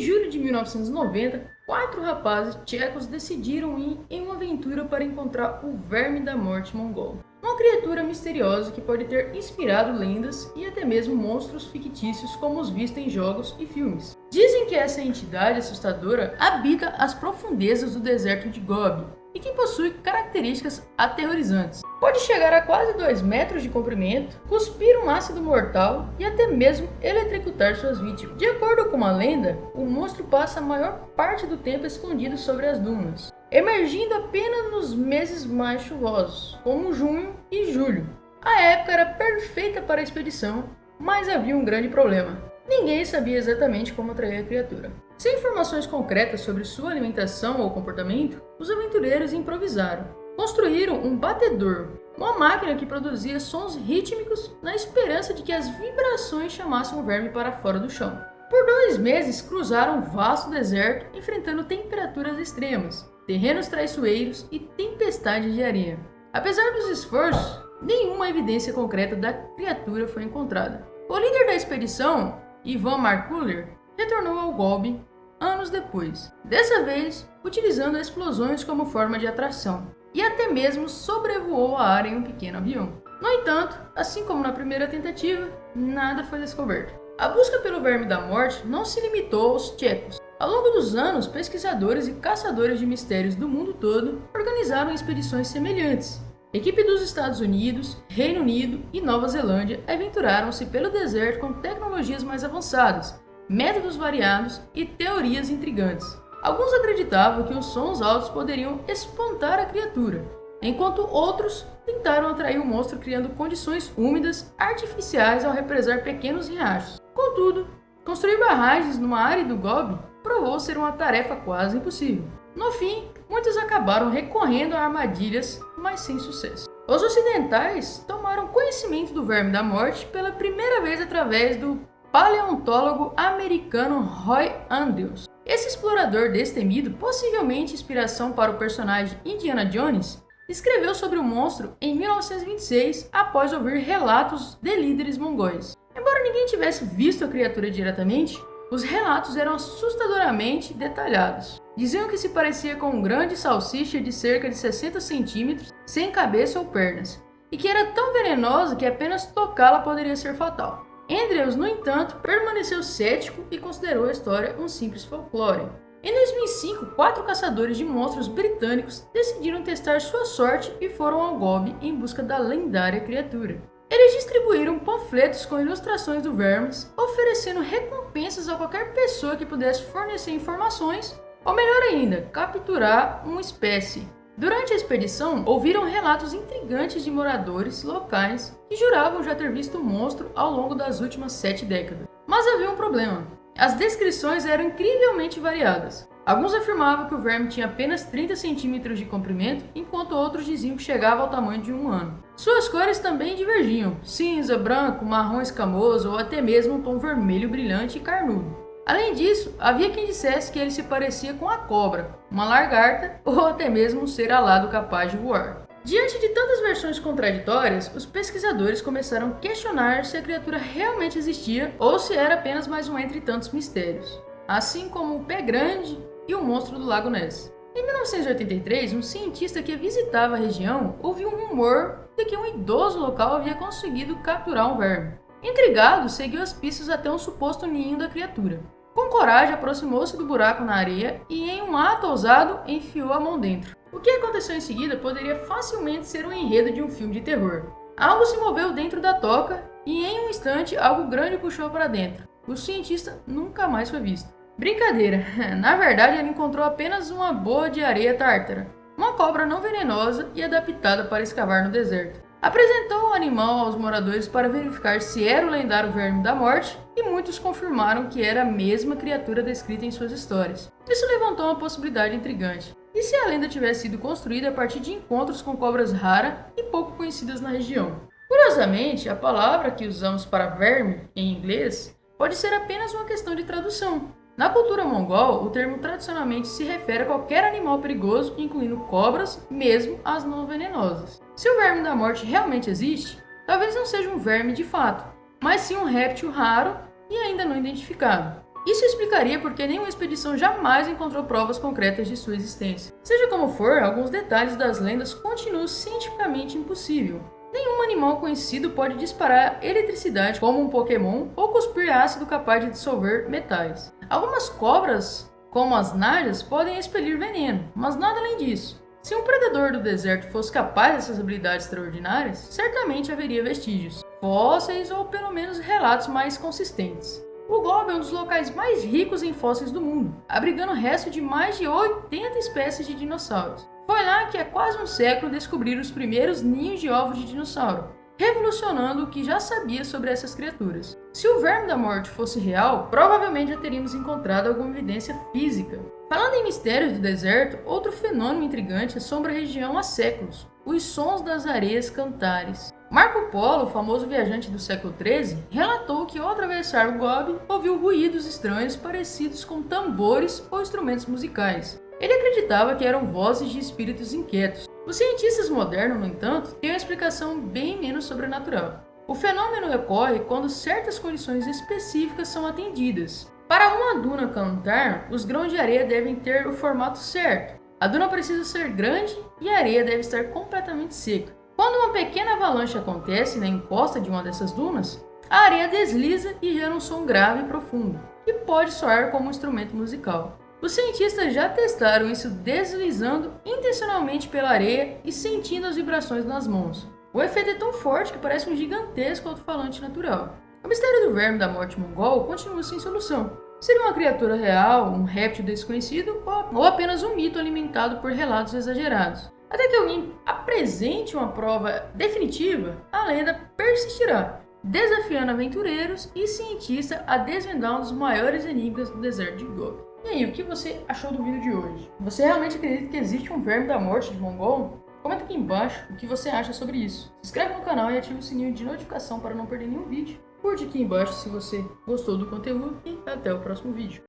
julho de 1990, 4 rapazes tchecos decidiram ir em uma aventura para encontrar o Verme da Morte mongol. Uma criatura misteriosa que pode ter inspirado lendas e até mesmo monstros fictícios como os vistos em jogos e filmes. Dizem que essa entidade assustadora habita as profundezas do deserto de Gobi e que possui características aterrorizantes. Pode chegar a quase 2 metros de comprimento, cuspir um ácido mortal e até mesmo eletrocutar suas vítimas. De acordo com uma lenda, o monstro passa a maior parte do tempo escondido sobre as dunas, emergindo apenas nos meses mais chuvosos, como junho e julho. A época era perfeita para a expedição, mas havia um grande problema. Ninguém sabia exatamente como atrair a criatura. Sem informações concretas sobre sua alimentação ou comportamento, os aventureiros improvisaram. Construíram um batedor, uma máquina que produzia sons rítmicos na esperança de que as vibrações chamassem o verme para fora do chão. Por 2 meses cruzaram um vasto deserto, enfrentando temperaturas extremas, terrenos traiçoeiros e tempestades de areia. Apesar dos esforços, nenhuma evidência concreta da criatura foi encontrada. O líder da expedição, Ivan Markuller, retornou ao Gobi anos depois, dessa vez utilizando explosões como forma de atração, e até mesmo sobrevoou a área em um pequeno avião. No entanto, assim como na primeira tentativa, nada foi descoberto. A busca pelo Verme da Morte não se limitou aos tchecos. Ao longo dos anos, pesquisadores e caçadores de mistérios do mundo todo organizaram expedições semelhantes. Equipe dos Estados Unidos, Reino Unido e Nova Zelândia aventuraram-se pelo deserto com tecnologias mais avançadas, métodos variados e teorias intrigantes. Alguns acreditavam que os sons altos poderiam espantar a criatura, enquanto outros tentaram atrair o monstro criando condições úmidas artificiais ao represar pequenos riachos. Contudo, construir barragens numa área do Gobi provou ser uma tarefa quase impossível. No fim, muitos acabaram recorrendo a armadilhas, mas sem sucesso. Os ocidentais tomaram conhecimento do Verme da Morte pela primeira vez através do paleontólogo americano Roy Andrews. Esse explorador destemido, possivelmente inspiração para o personagem Indiana Jones, escreveu sobre o monstro em 1926 após ouvir relatos de líderes mongóis. Embora ninguém tivesse visto a criatura diretamente, os relatos eram assustadoramente detalhados. Diziam que se parecia com um grande salsicha de cerca de 60 centímetros, sem cabeça ou pernas, e que era tão venenosa que apenas tocá-la poderia ser fatal. Andrews, no entanto, permaneceu cético e considerou a história um simples folclore. Em 2005, 4 caçadores de monstros britânicos decidiram testar sua sorte e foram ao Gobi em busca da lendária criatura. Eles distribuíram panfletos com ilustrações do verme, oferecendo recompensas a qualquer pessoa que pudesse fornecer informações, ou melhor ainda, capturar uma espécie. Durante a expedição, ouviram relatos intrigantes de moradores locais que juravam já ter visto o monstro ao longo das últimas 7 décadas. Mas havia um problema. As descrições eram incrivelmente variadas. Alguns afirmavam que o verme tinha apenas 30 centímetros de comprimento, enquanto outros diziam que chegava ao tamanho de um humano. Suas cores também divergiam: cinza, branco, marrom escamoso ou até mesmo um tom vermelho brilhante e carnudo. Além disso, havia quem dissesse que ele se parecia com a cobra, uma lagarta ou até mesmo um ser alado capaz de voar. Diante de tantas versões contraditórias, os pesquisadores começaram a questionar se a criatura realmente existia ou se era apenas mais um entre tantos mistérios, assim como o Pé Grande e o monstro do Lago Ness. Em 1983, um cientista que visitava a região ouviu um rumor de que um idoso local havia conseguido capturar um verme. Intrigado, seguiu as pistas até um suposto ninho da criatura. Com coragem, aproximou-se do buraco na areia e, em um ato ousado, enfiou a mão dentro. O que aconteceu em seguida poderia facilmente ser um enredo de um filme de terror. Algo se moveu dentro da toca e, em um instante, algo grande o puxou para dentro. O cientista nunca mais foi visto. Brincadeira, na verdade ele encontrou apenas uma boa de areia tártara, uma cobra não venenosa e adaptada para escavar no deserto. Apresentou o animal aos moradores para verificar se era o lendário Verme da Morte e muitos confirmaram que era a mesma criatura descrita em suas histórias. Isso levantou uma possibilidade intrigante. E se a lenda tivesse sido construída a partir de encontros com cobras raras e pouco conhecidas na região? Curiosamente, a palavra que usamos para verme em inglês pode ser apenas uma questão de tradução. Na cultura mongol, o termo tradicionalmente se refere a qualquer animal perigoso, incluindo cobras, mesmo as não venenosas. Se o Verme da Morte realmente existe, talvez não seja um verme de fato, mas sim um réptil raro e ainda não identificado. Isso explicaria porque nenhuma expedição jamais encontrou provas concretas de sua existência. Seja como for, alguns detalhes das lendas continuam cientificamente impossível. Nenhum animal conhecido pode disparar eletricidade como um Pokémon ou cuspir ácido capaz de dissolver metais. Algumas cobras, como as najas, podem expelir veneno, mas nada além disso. Se um predador do deserto fosse capaz dessas habilidades extraordinárias, certamente haveria vestígios, fósseis ou pelo menos relatos mais consistentes. O Gobi é um dos locais mais ricos em fósseis do mundo, abrigando restos de mais de 80 espécies de dinossauros. Foi lá que há quase um século descobriram os primeiros ninhos de ovos de dinossauro, revolucionando o que já sabia sobre essas criaturas. Se o Verme da Morte fosse real, provavelmente já teríamos encontrado alguma evidência física. Falando em mistérios do deserto, outro fenômeno intrigante assombra a região há séculos: os sons das areias cantares. Marco Polo, o famoso viajante do século XIII, relatou que ao atravessar o Gobi, ouviu ruídos estranhos parecidos com tambores ou instrumentos musicais. Ele acreditava que eram vozes de espíritos inquietos. Os cientistas modernos, no entanto, têm uma explicação bem menos sobrenatural. O fenômeno ocorre quando certas condições específicas são atendidas. Para uma duna cantar, os grãos de areia devem ter o formato certo. A duna precisa ser grande e a areia deve estar completamente seca. Quando uma pequena avalanche acontece na encosta de uma dessas dunas, a areia desliza e gera um som grave e profundo, que pode soar como um instrumento musical. Os cientistas já testaram isso deslizando intencionalmente pela areia e sentindo as vibrações nas mãos. O efeito é tão forte que parece um gigantesco alto-falante natural. O mistério do Verme da Morte Mongol continua sem solução. Seria uma criatura real, um réptil desconhecido ou apenas um mito alimentado por relatos exagerados? Até que alguém apresente uma prova definitiva, a lenda persistirá, desafiando aventureiros e cientistas a desvendar um dos maiores enigmas do deserto de Gobi. E aí, o que você achou do vídeo de hoje? Você realmente acredita que existe um Verme da Morte de Mongol? Comenta aqui embaixo o que você acha sobre isso. Se inscreve no canal e ative o sininho de notificação para não perder nenhum vídeo. Curte aqui embaixo se você gostou do conteúdo e até o próximo vídeo.